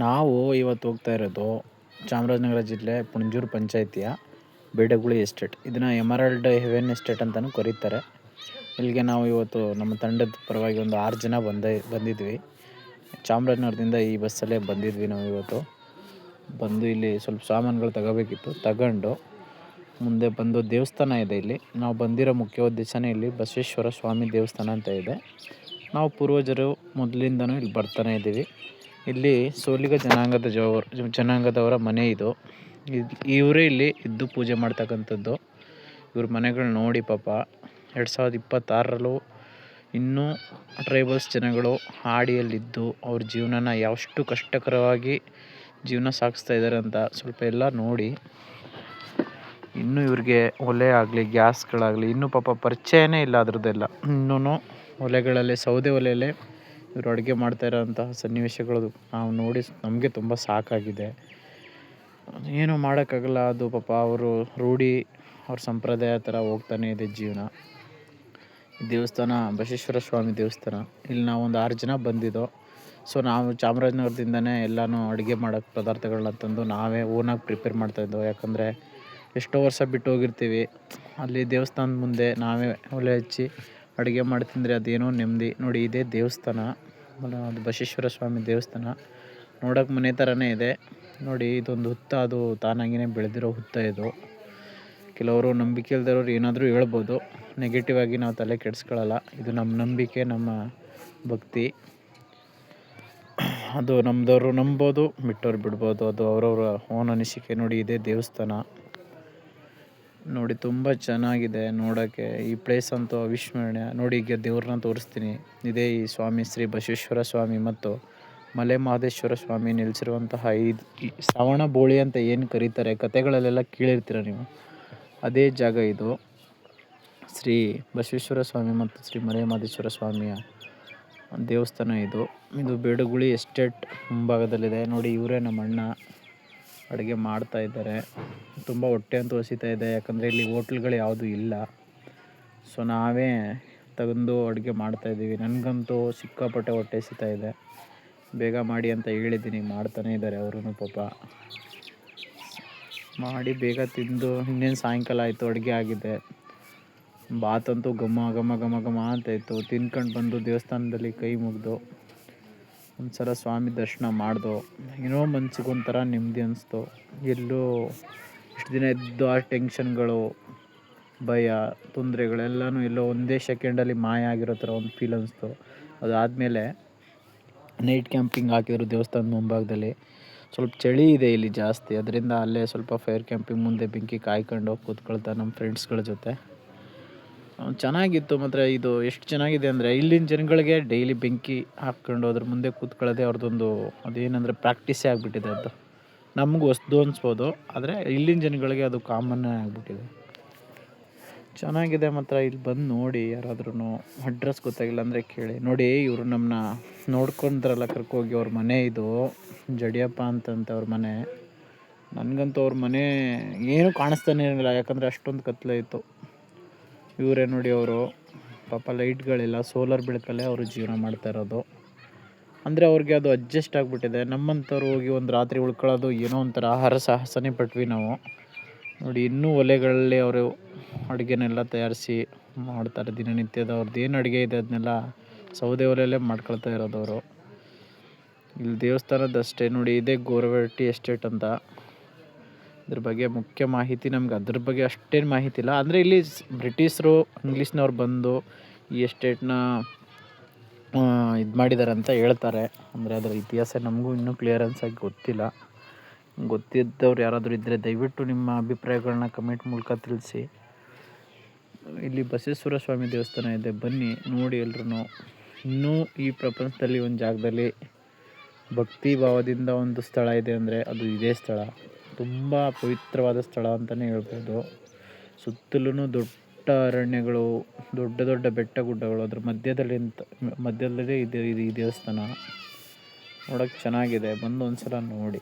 ನಾವು ಇವತ್ತು ಹೋಗ್ತಾ ಇರೋದು ಚಾಮರಾಜನಗರ ಜಿಲ್ಲೆ ಪುಣಜೂರು ಪಂಚಾಯಿತಿಯ ಬೇಡಗುಳಿ ಎಸ್ಟೇಟ್. ಇದನ್ನು ಎಮರಾಲ್ಡ್ ಹೆವೆನ್ ಎಸ್ಟೇಟ್ ಅಂತಲೂ ಕರೀತಾರೆ. ಇಲ್ಲಿಗೆ ನಾವು ಇವತ್ತು ನಮ್ಮ ತಂಡದ ಪರವಾಗಿ ಒಂದು 6 ಜನ ಬಂದಿದ್ವಿ. ಚಾಮರಾಜನಗರದಿಂದ ಈ ಬಸ್ಸಲ್ಲೇ ಬಂದಿದ್ವಿ. ನಾವು ಇವತ್ತು ಬಂದು ಇಲ್ಲಿ ಸ್ವಲ್ಪ ಸಾಮಾನುಗಳು ತಗೋಬೇಕಿತ್ತು. ತಗೊಂಡು ಮುಂದೆ ಬಂದು ದೇವಸ್ಥಾನ ಇದೆ. ಇಲ್ಲಿ ನಾವು ಬಂದಿರೋ ಮುಖ್ಯ ಉದ್ದೇಶನೇ ಇಲ್ಲಿ ಬಸವೇಶ್ವರ ಸ್ವಾಮಿ ದೇವಸ್ಥಾನ ಅಂತ ಇದೆ. ನಾವು ಪೂರ್ವಜರು ಮೊದಲಿಂದನೂ ಇಲ್ಲಿ ಬರ್ತಾನೆ ಇದ್ದೀವಿ. ಇಲ್ಲಿ ಸೋಲಿಗ ಜನಾಂಗದವರ ಮನೆ ಇದು. ಇವರೇ ಇಲ್ಲಿ ಇದ್ದು ಪೂಜೆ ಮಾಡ್ತಕ್ಕಂಥದ್ದು. ಇವ್ರ ಮನೆಗಳು ನೋಡಿ ಪಾಪ 2026ರಲ್ಲೂ ಇನ್ನೂ ಟ್ರೈಬಲ್ಸ್ ಜನಗಳು ಹಾಡಿಯಲ್ಲಿದ್ದು ಅವ್ರ ಜೀವನನ ಎಷ್ಟು ಕಷ್ಟಕರವಾಗಿ ಜೀವನ ಸಾಗಿಸ್ತಾ ಇದ್ದಾರೆ ಅಂತ ಸ್ವಲ್ಪ ಎಲ್ಲ ನೋಡಿ. ಇನ್ನೂ ಇವ್ರಿಗೆ ಒಲೆ ಆಗಲಿ ಗ್ಯಾಸ್ಗಳಾಗಲಿ ಇನ್ನೂ ಪಾಪ ಪರಿಚಯನೇ ಇಲ್ಲ ಅದ್ರದ್ದೆಲ್ಲ. ಇನ್ನೂ ಒಲೆಗಳಲ್ಲಿ ಸೌದೆ ಒಲೆಯಲ್ಲೇ ಇವರು ಅಡುಗೆ ಮಾಡ್ತಾ ಇರೋಂತಹ ಸನ್ನಿವೇಶಗಳು ನಾವು ನೋಡಿ ನಮಗೆ ತುಂಬ ಸಾಕಾಗಿದೆ. ಏನೂ ಮಾಡೋಕ್ಕಾಗಲ್ಲ. ಅದು ಪಾಪ ಅವರು ರೂಢಿ ಅವ್ರ ಸಂಪ್ರದಾಯ ಥರ ಹೋಗ್ತಾನೆ ಇದೆ ಜೀವನ. ದೇವಸ್ಥಾನ ಬಸವೇಶ್ವರ ಸ್ವಾಮಿ ದೇವಸ್ಥಾನ. ಇಲ್ಲಿ ನಾವೊಂದು 6 ಜನ ಬಂದಿದ್ದೋ. ಸೊ ನಾವು ಚಾಮರಾಜನಗರದಿಂದನೇ ಎಲ್ಲನೂ ಅಡುಗೆ ಮಾಡೋಕ್ಕೆ ಪದಾರ್ಥಗಳನ್ನ ತಂದು ನಾವೇ ಓನಾಗಿ ಪ್ರಿಪೇರ್ ಮಾಡ್ತಾಯಿದ್ದೋ. ಯಾಕಂದರೆ ಎಷ್ಟೋ ವರ್ಷ ಬಿಟ್ಟು ಹೋಗಿರ್ತೀವಿ. ಅಲ್ಲಿ ದೇವಸ್ಥಾನದ ಮುಂದೆ ನಾವೇ ಒಲೆ ಹಚ್ಚಿ ಅಡುಗೆ ಮಾಡಿ ತಿಂದರೆ ಅದೇನೋ ನೆಮ್ಮದಿ. ನೋಡಿ ಇದೇ ದೇವಸ್ಥಾನ, ಅದು ಬಸವೇಶ್ವರ ಸ್ವಾಮಿ ದೇವಸ್ಥಾನ. ನೋಡೋಕೆ ಮನೆ ಥರನೇ ಇದೆ. ನೋಡಿ ಇದೊಂದು ಹುತ್ತ, ಅದು ತಾನಾಗಿಯೇ ಬೆಳೆದಿರೋ ಹುತ್ತ ಇದು. ಕೆಲವರು ನಂಬಿಕೆ ಇಲ್ದಿರೋರು ಏನಾದರೂ ಹೇಳ್ಬೋದು. ನೆಗೆಟಿವ್ ಆಗಿ ನಾವು ತಲೆ ಕೆಡಿಸ್ಕೊಳ್ಳಲ್ಲ. ಇದು ನಮ್ಮ ನಂಬಿಕೆ, ನಮ್ಮ ಭಕ್ತಿ. ಅದು ನಮ್ಮದವರು ನಂಬೋದು, ಬಿಟ್ಟವ್ರು ಬಿಡ್ಬೋದು. ಅದು ಅವರವರ ಓನ್ ಅನಿಸಿಕೆ. ನೋಡಿ ಇದೇ ದೇವಸ್ಥಾನ. ನೋಡಿ ತುಂಬ ಚೆನ್ನಾಗಿದೆ ನೋಡೋಕ್ಕೆ. ಈ ಪ್ಲೇಸ್ ಅಂತೂ ಅವಿಸ್ಮರಣೀಯ. ನೋಡಿ ಈಗ ದೇವ್ರನ್ನ ತೋರಿಸ್ತೀನಿ. ಇದೇ ಈ ಸ್ವಾಮಿ ಶ್ರೀ ಬಸವೇಶ್ವರ ಸ್ವಾಮಿ ಮತ್ತು ಮಲೆ ಮಹದೇಶ್ವರ ಸ್ವಾಮಿ ನೆಲೆಸಿರುವಂತಹ ಈ ಶ್ರವಣ ಬೋಳಿ ಅಂತ ಏನು ಕರೀತಾರೆ, ಕತೆಗಳಲ್ಲೆಲ್ಲ ಕೇಳಿರ್ತೀರ ನೀವು. ಅದೇ ಜಾಗ ಇದು. ಶ್ರೀ ಬಸವೇಶ್ವರ ಸ್ವಾಮಿ ಮತ್ತು ಶ್ರೀ ಮಲೆ ಮಹದೇಶ್ವರ ಸ್ವಾಮಿಯ ದೇವಸ್ಥಾನ ಇದು. ಇದು ಬೇಡಗುಳಿ ಎಸ್ಟೇಟ್ ಮುಂಭಾಗದಲ್ಲಿದೆ. ನೋಡಿ ಇವರೇ ನಮ್ಮ ಅಣ್ಣ ಅಡುಗೆ ಮಾಡ್ತಾ ಇದ್ದಾರೆ. ತುಂಬ ಹೊಟ್ಟೆ ಅಂತೂ ಹಸಿತಾ ಇದೆ. ಯಾಕಂದರೆ ಇಲ್ಲಿ ಹೋಟ್ಲ್ಗಳು ಯಾವುದೂ ಇಲ್ಲ. ಸೊ ನಾವೇ ತಗೊಂಡು ಅಡುಗೆ ಮಾಡ್ತಾಯಿದ್ದೀವಿ. ನನಗಂತೂ ಸಿಕ್ಕಾಪಟ್ಟೆ ಹೊಟ್ಟೆ ಹಸಿತಾ ಇದೆ. ಬೇಗ ಮಾಡಿ ಅಂತ ಹೇಳಿದ್ದೀನಿ. ಮಾಡ್ತಾನೆ ಇದ್ದಾರೆ ಅವರು ಪಾಪ. ಮಾಡಿ ಬೇಗ ತಿಂದು ಇನ್ನೇನು ಸಾಯಂಕಾಲ ಆಯಿತು, ಅಡುಗೆ ಆಗಿದೆ. ಬಾತಂತೂ ಘಮ ಘಮ ಘಮ ಘಮ ಅಂತ ಇತ್ತು. ತಿನ್ಕೊಂಡು ಬಂದು ದೇವಸ್ಥಾನದಲ್ಲಿ ಕೈ ಮುಗಿದು ಒಂದ್ಸಲ ಸ್ವಾಮಿ ದರ್ಶನ ಮಾಡ್ದೋ. ಏನೋ ಮನ್ಸಿಗೆ ಒಂಥರ ನೆಮ್ಮದಿ ಅನಿಸ್ತು. ಎಲ್ಲೋ ಇಷ್ಟು ದಿನ ಇದ್ದು ಆ ಟೆನ್ಷನ್ಗಳು, ಭಯ, ತೊಂದರೆಗಳೆಲ್ಲನೂ ಎಲ್ಲೋ ಒಂದೇ ಸೆಕೆಂಡಲ್ಲಿ ಮಾಯ ಆಗಿರೋ ಥರ ಒಂದು ಫೀಲ್ ಅನಿಸ್ತು. ಅದಾದಮೇಲೆ ನೈಟ್ ಕ್ಯಾಂಪಿಂಗ್ ಹಾಕಿದ್ರು ದೇವಸ್ಥಾನದ ಮುಂಭಾಗದಲ್ಲಿ. ಸ್ವಲ್ಪ ಚಳಿ ಇದೆ ಇಲ್ಲಿ ಜಾಸ್ತಿ. ಅದರಿಂದ ಅಲ್ಲೇ ಸ್ವಲ್ಪ ಫೈರ್ ಕ್ಯಾಂಪಿಂಗ್ ಮುಂದೆ ಬೆಂಕಿ ಕಾಯ್ಕೊಂಡು ಕೂತ್ಕೊಳ್ತಾ ನಮ್ಮ ಫ್ರೆಂಡ್ಸ್ಗಳ ಜೊತೆ ಚೆನ್ನಾಗಿತ್ತು. ಮಾತ್ರ ಇದು ಎಷ್ಟು ಚೆನ್ನಾಗಿದೆ ಅಂದರೆ ಇಲ್ಲಿನ ಜನಗಳಿಗೆ ಡೈಲಿ ಬೆಂಕಿ ಹಾಕ್ಕೊಂಡು ಅದ್ರ ಮುಂದೆ ಕೂತ್ಕೊಳ್ಳೋದೇ ಅವ್ರದ್ದೊಂದು ಅದೇನೆಂದರೆ ಪ್ರಾಕ್ಟೀಸೇ ಆಗಿಬಿಟ್ಟಿದೆ. ಅದು ನಮಗೂ ಹೊಸ್ದು ಅನಿಸ್ಬೋದು, ಆದರೆ ಇಲ್ಲಿನ ಜನಗಳಿಗೆ ಅದು ಕಾಮನ್ನೇ ಆಗಿಬಿಟ್ಟಿದೆ. ಚೆನ್ನಾಗಿದೆ. ಮಾತ್ರ ಇಲ್ಲಿ ಬಂದು ನೋಡಿ. ಯಾರಾದ್ರೂ ಅಡ್ರೆಸ್ ಗೊತ್ತಾಗಿಲ್ಲ ಅಂದರೆ ಕೇಳಿ. ನೋಡಿ ಇವರು ನಮ್ಮನ್ನ ನೋಡ್ಕೊಂಡ್ರಲ್ಲ ಕರ್ಕೋಗಿ. ಅವ್ರ ಮನೆ ಇದು ಜಡಿಯಪ್ಪ ಅಂತಂತ ಅವ್ರ ಮನೆ. ನನಗಂತೂ ಅವ್ರ ಮನೆ ಏನೂ ಕಾಣಿಸ್ತಾನೆ ಇರಲಿಲ್ಲ, ಯಾಕಂದರೆ ಅಷ್ಟೊಂದು ಕತ್ಲೆ ಇತ್ತು. ಇವರೇ ನೋಡಿ ಅವರು ಪಾಪ ಲೈಟ್ಗಳಿಲ್ಲ, ಸೋಲಾರ್ ಬೆಳಕಲ್ಲೇ ಅವರು ಜೀವನ ಮಾಡ್ತಾ ಇರೋದು. ಅಂದರೆ ಅವ್ರಿಗೆ ಅದು ಅಡ್ಜಸ್ಟ್ ಆಗಿಬಿಟ್ಟಿದೆ. ನಮ್ಮಂಥವ್ರು ಹೋಗಿ ಒಂದು ರಾತ್ರಿ ಉಳ್ಕೊಳ್ಳೋದು ಏನೋ ಒಂಥರ ಸಾಹಸನೇ ಪಟ್ವಿ ನಾವು. ನೋಡಿ ಇನ್ನೂ ಒಲೆಗಳಲ್ಲಿ ಅವರು ಅಡುಗೆನೆಲ್ಲ ತಯಾರಿಸಿ ಮಾಡ್ತಾರೆ. ದಿನನಿತ್ಯದ ಅವ್ರದ್ದು ಏನು ಅಡುಗೆ ಇದೆ ಅದನ್ನೆಲ್ಲ ಸೌದೆ ಒಲೆಯಲ್ಲೇ ಮಾಡ್ಕೊಳ್ತಾ ಇರೋದವರು. ಇಲ್ಲಿ ದೇವಸ್ಥಾನದಷ್ಟೇ ನೋಡಿ ಇದೇ ಗೋರವಟ್ಟಿ ಎಸ್ಟೇಟ್ ಅಂತ. ಇದ್ರ ಬಗ್ಗೆ ಮುಖ್ಯ ಮಾಹಿತಿ ನಮ್ಗೆ ಅದ್ರ ಬಗ್ಗೆ ಅಷ್ಟೇನು ಮಾಹಿತಿ ಇಲ್ಲ. ಅಂದರೆ ಇಲ್ಲಿ ಬ್ರಿಟಿಷರು ಇಂಗ್ಲೀಷ್ನವ್ರು ಬಂದು ಈ ಎಸ್ಟೇಟ್ನ ಇದು ಮಾಡಿದ್ದಾರೆ ಅಂತ ಹೇಳ್ತಾರೆ. ಅಂದರೆ ಅದರ ಇತಿಹಾಸ ನಮಗೂ ಇನ್ನೂ ಕ್ಲಿಯರೆನ್ಸ್ ಆಗಿ ಗೊತ್ತಿಲ್ಲ. ಗೊತ್ತಿದ್ದವ್ರು ಯಾರಾದರೂ ಇದ್ದರೆ ದಯವಿಟ್ಟು ನಿಮ್ಮ ಅಭಿಪ್ರಾಯಗಳನ್ನ ಕಮೆಂಟ್ ಮೂಲಕ ತಿಳಿಸಿ. ಇಲ್ಲಿ ಬಸವೇಶ್ವರ ಸ್ವಾಮಿ ದೇವಸ್ಥಾನ ಇದೆ, ಬನ್ನಿ ನೋಡಿ ಎಲ್ರೂ. ಇನ್ನೂ ಈ ಪ್ರಪಂಚದಲ್ಲಿ ಒಂದು ಜಾಗದಲ್ಲಿ ಭಕ್ತಿ ಭಾವದಿಂದ ಒಂದು ಸ್ಥಳ ಇದೆ ಅಂದರೆ ಅದು ಇದೇ ಸ್ಥಳ. ತುಂಬ ಪವಿತ್ರವಾದ ಸ್ಥಳ ಅಂತಲೇ ಹೇಳ್ಬೋದು. ಸುತ್ತಲೂ ದೊಡ್ಡ ಅರಣ್ಯಗಳು, ದೊಡ್ಡ ದೊಡ್ಡ ಬೆಟ್ಟ ಗುಡ್ಡಗಳು, ಅದ್ರ ಮಧ್ಯದಲ್ಲೇ ಇದೆ ಈ ದೇವಸ್ಥಾನ. ನೋಡೋಕ್ಕೆ ಚೆನ್ನಾಗಿದೆ. ಬಂದು ಒಂದು ಸಲ ನೋಡಿ.